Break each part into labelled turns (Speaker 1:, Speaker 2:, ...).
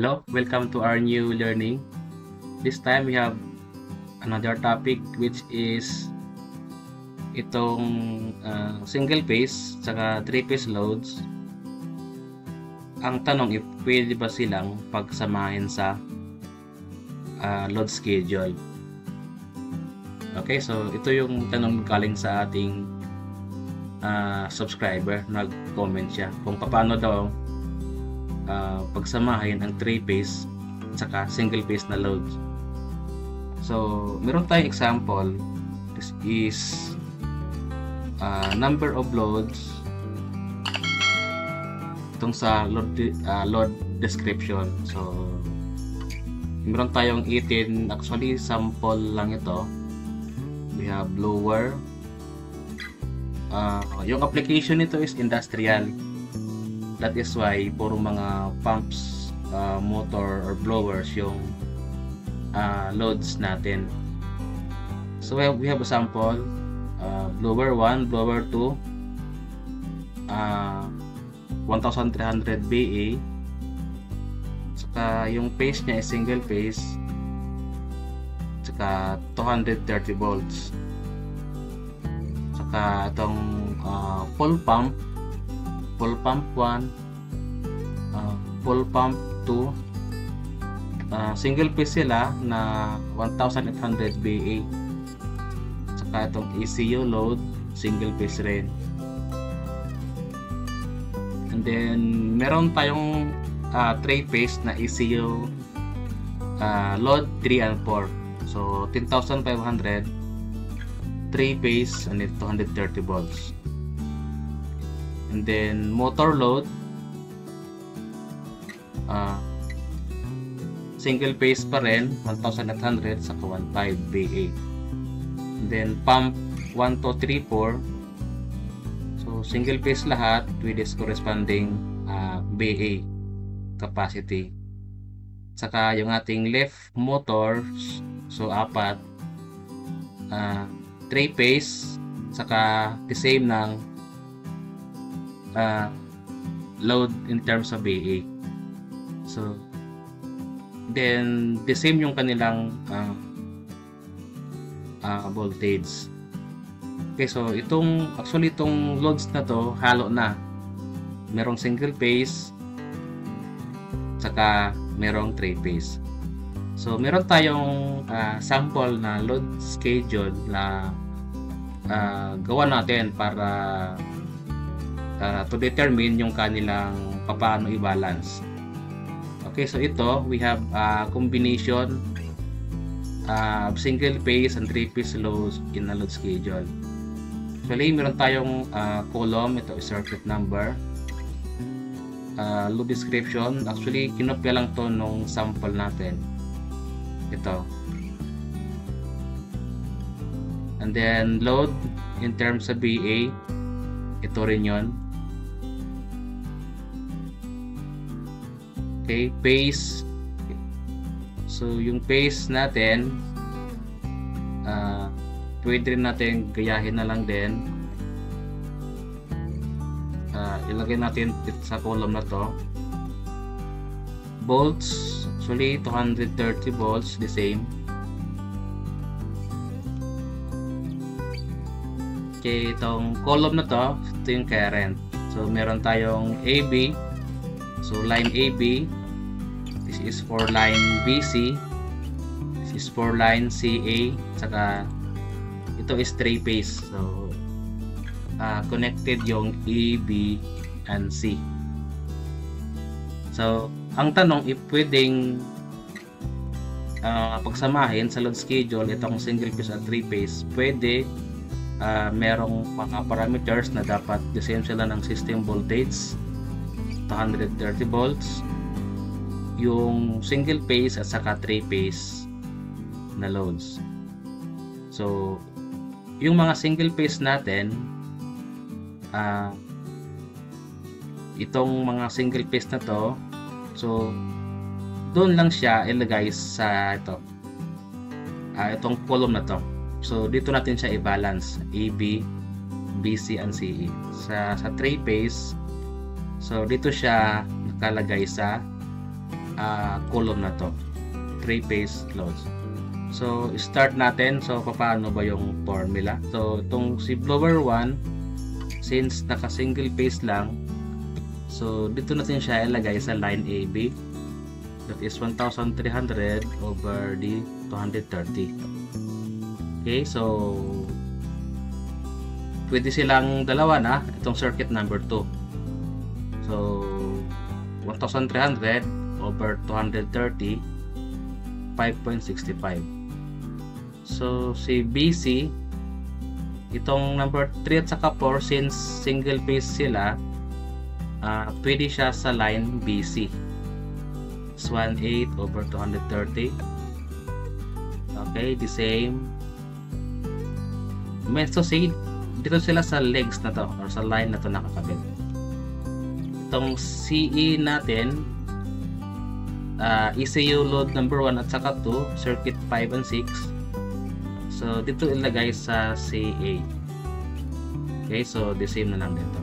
Speaker 1: Hello, welcome to our new learning. This time we have another topic which is itong single phase saka 3-phase loads. Ang tanong if pwede ba silang pagsamahin sa load schedule. Okay, so ito yung tanong galing sa ating subscriber. Nag-comment siya kung paano daw pagsamahin ang 3-phase saka single-phase na loads. So, meron tayong example. This is number of loads itong sa load description. So, meron tayong 18. Actually, sample lang ito. We have blower. Yung application nito is industrial. That is why puro mga pumps, motor or blowers yung loads natin. So we have a sample, blower 1, blower 2, 1300 BA. Saka yung phase niya is single phase. Saka 230 volts. Saka itong full pump 1, full pump 2, single phase sila na 1800 BA. Saka itong ECU load, single phase rin. And then meron tayong 3-phase na ECU load 3 and 4. So 10,500 3-phase and 230 volts. And then motor load, single phase pa rin, 1800 sa 15 BA. And then pump 1, 2, 3, 4. So single phase lahat with its corresponding BA capacity. Saka yung ating left motor, so 4, 3-phase, saka the same ng load in terms of BA. So then the same yung kanilang voltage. Okay, so actually itong loads na to halo na. Merong single phase saka merong 3-phase. So meron tayong sample na load schedule na gawa natin para to determine yung kanilang paano i-balance. Okay, so ito we have a combination of single phase and 3-phase loads in a load schedule. Actually, meron tayong column, ito is circuit number, load description. Actually, kinopya lang to nung sample natin. Ito. And then load in terms of BA, ito rin yun. Okay, phase. So yung phase natin pwede rin natin gayahin na lang din. Ilagay natin sa column na to. Volts, actually 230 volts, the same. Okay, itong column na to, ito yung current. So meron tayong AB. So line AB, this is for line BC, this is for line CA, saka ito is 3-phase. So connected yung A, B, and C. So ang tanong if pwedeng pagsamahin sa load schedule itong single phase at 3-phase, pwede. Merong mga parameters na dapat the same sila ng system voltage, 230 volts, yung single phase at saka 3-phase na loads. So yung mga single phase natin, itong mga single phase na to, so doon lang siya ilagay sa itong column na to. So dito natin siya i-balance AB, BC, and CE. Sa 3-phase, so dito siya nakalagay sa column na to, 3-phase loads. So start natin. So paano ba yung formula? So itong si blower 1, since naka single phase lang, so dito natin siya ilagay sa line AB, that is 1,300 over the 230. Okay, so pwede silang dalawa na itong circuit number 2. So 1,300 over 230, 5.65. So si BC, itong number 3 at saka 4, since single phase sila, pwede siya sa line BC. It's 1/8 over 230. Okay, the same. So say dito sila sa legs na to, or sa line na to nakakabit. Itong CE natin, ECU load number 1 at saka 2, circuit 5 and 6. So dito ilagay sa CA. Okay, so the same na lang dito.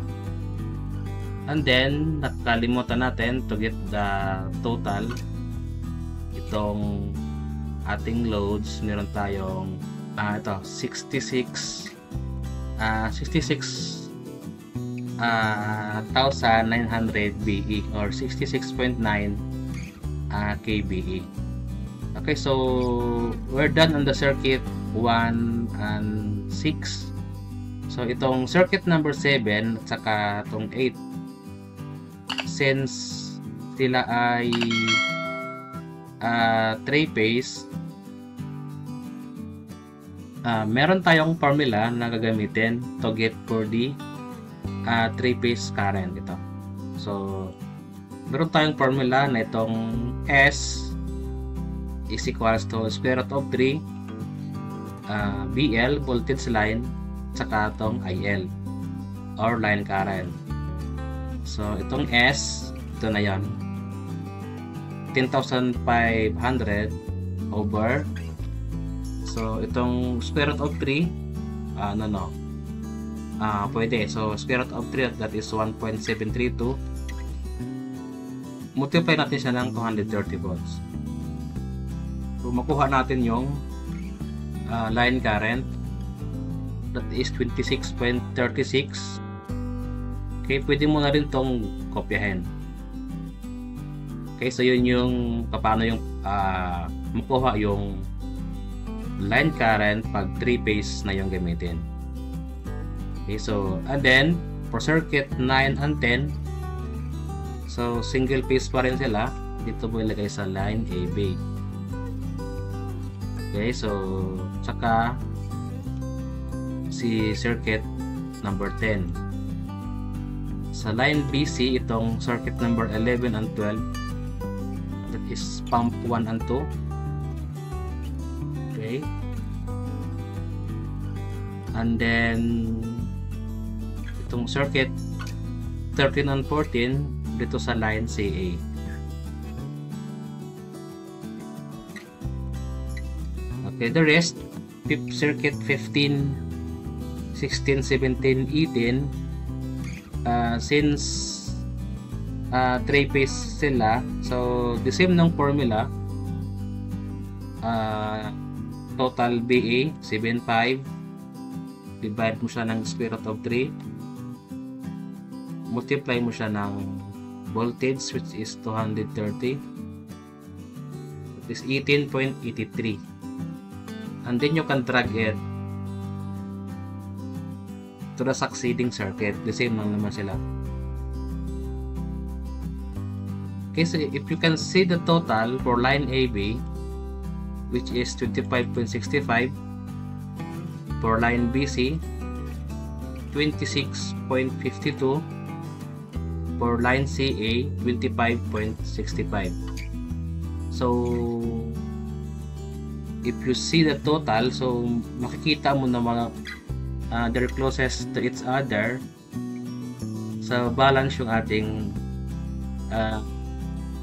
Speaker 1: And then nakalimutan natin to get the total. Itong ating loads, meron tayong ito 66,900 BE or 66.9 kBE. Okay, so we're done on the circuit 1 and 6. So itong circuit number 7 at saka itong 8, since sila ay 3-phase, meron tayong formula na gagamitin to get for the 3-phase current ito. So meron tayong formula na itong S is equals to square root of 3 BL, voltage line, saka itong IL or line current. So itong S, ito na yan, 10,500 over, so itong square root of 3, pwede, so square root of 3, that is 1.732, multiply natin siya ng 230 volts. So makuha natin yung line current, that is 26.36. Okay, pwede mo na rin tong kopyahin. Okay, so yun yung paano yung makuha yung line current pag 3-phase na yung gamitin. Okay, so and then for circuit 9 and 10, so single phase pa rin sila, dito mo ilagay sa line AB. Okay, so saka si circuit number 10 sa line BC, itong circuit number 11 and 12, that is pump 1 and 2. Okay, and then itong circuit 13 and 14 dito sa line CA. Okay, the rest, circuit 15, 16, 17, 18, since 3-phase sila, so the same ng formula, total BA 7.5, divide mo siya ng square root of 3, multiply mo siya ng voltage, which is 230, it is 18.83, and then you can drag it to the succeeding circuit. The same lang naman sila. Okay, so if you can see the total for line AB, which is 25.65, for line BC 26.52, for line CA 25.65. so if you see the total, so makikita mo na mga they're closest to each other, so balance yung ating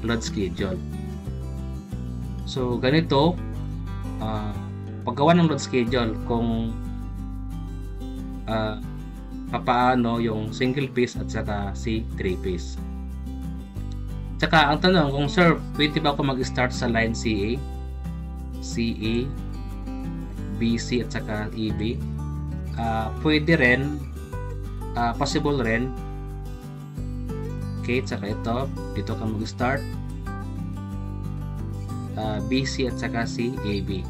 Speaker 1: load schedule. So ganito paggawa ng load schedule, kung papaano yung single phase at saka si 3-phase. Tsaka ang tanong kung sir, pwede ba ako mag-start sa line CA, BC at saka EB? Pwede rin, possible rin. Okay, tsaka dito ka mag-start, BC at saka AB.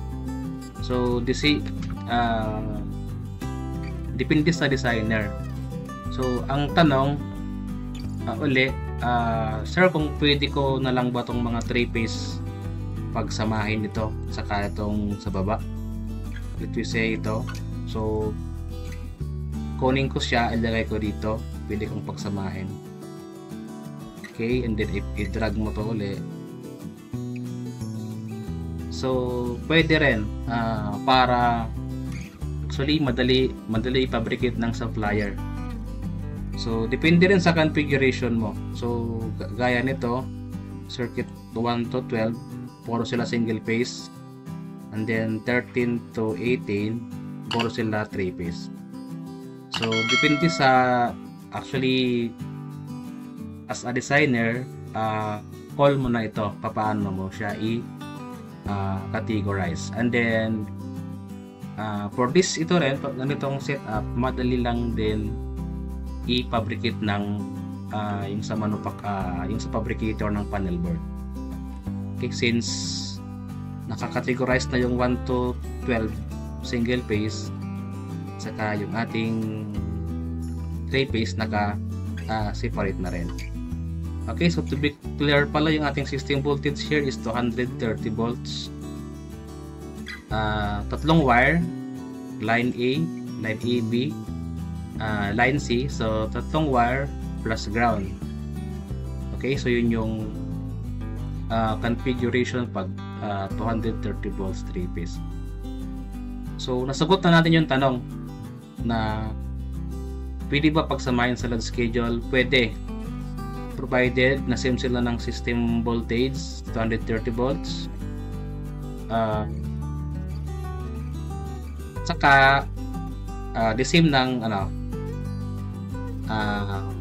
Speaker 1: So depende sa designer. So ang tanong sir, kung pwede ko na lang ba itong mga 3-piece pagsamahin ito saka itong sa baba, let me say ito. So kunin ko siya, ilagay ko dito, pwede kong pagsamahin. Okay, and then i-drag mo to ulit. So pwede rin para actually madali i-fabricate ng supplier. So depende rin sa configuration mo. So gaya nito, circuit 1 to 12, puro sila single phase, and then 13 to 18, puro sila 3-phase. So depende sa, actually as a designer, call mo na ito paano mo siya categorize. And then for this, ito rin, pag ganitong setup, madali lang din i-fabricate ng yung sa fabricator ng panel board. Okay, since naka-categorize na yung 1 to 12 single phase, saka yung ating 3-phase naka-separate na rin. Okay, so to be clear pala, yung ating system voltage here is 230 volts. Tatlong wire, line A, line AB, line C. So tatlong wire plus ground. Okay, so yun yung configuration pag 230 volts 3-phase. So nasagot na natin yung tanong na pwede ba pagsamahin sa load schedule? Pwede, provided na same sila ng system voltage 230 volts, saka the same ng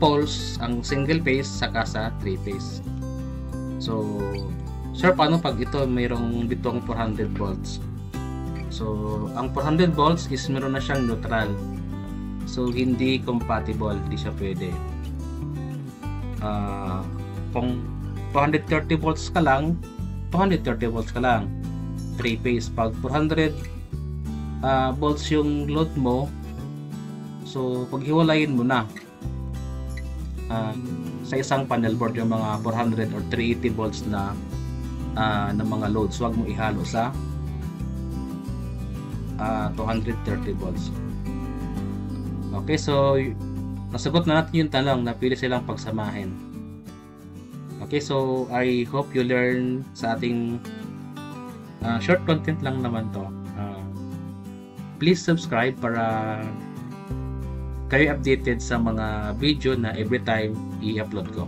Speaker 1: poles ang single phase saka sa 3-phase. So sir, paano pag ito mayroong ditong 400 volts? So ang 400 volts is meron na siyang neutral, so hindi compatible, hindi siya pwede. Kung 230 volts ka lang, 3-phase. Pag 400 volts yung load mo, so paghiwalayin mo na sa isang panel board yung mga 400 or 380 volts na mga loads. Huwag mo ihalo sa 230 volts. Okay, so nasagot na natin yung tanong na pwede silang pagsamahin. Okay, so I hope you learn sa ating short content lang naman to. Please subscribe para kayo updated sa mga video na every time i-upload ko.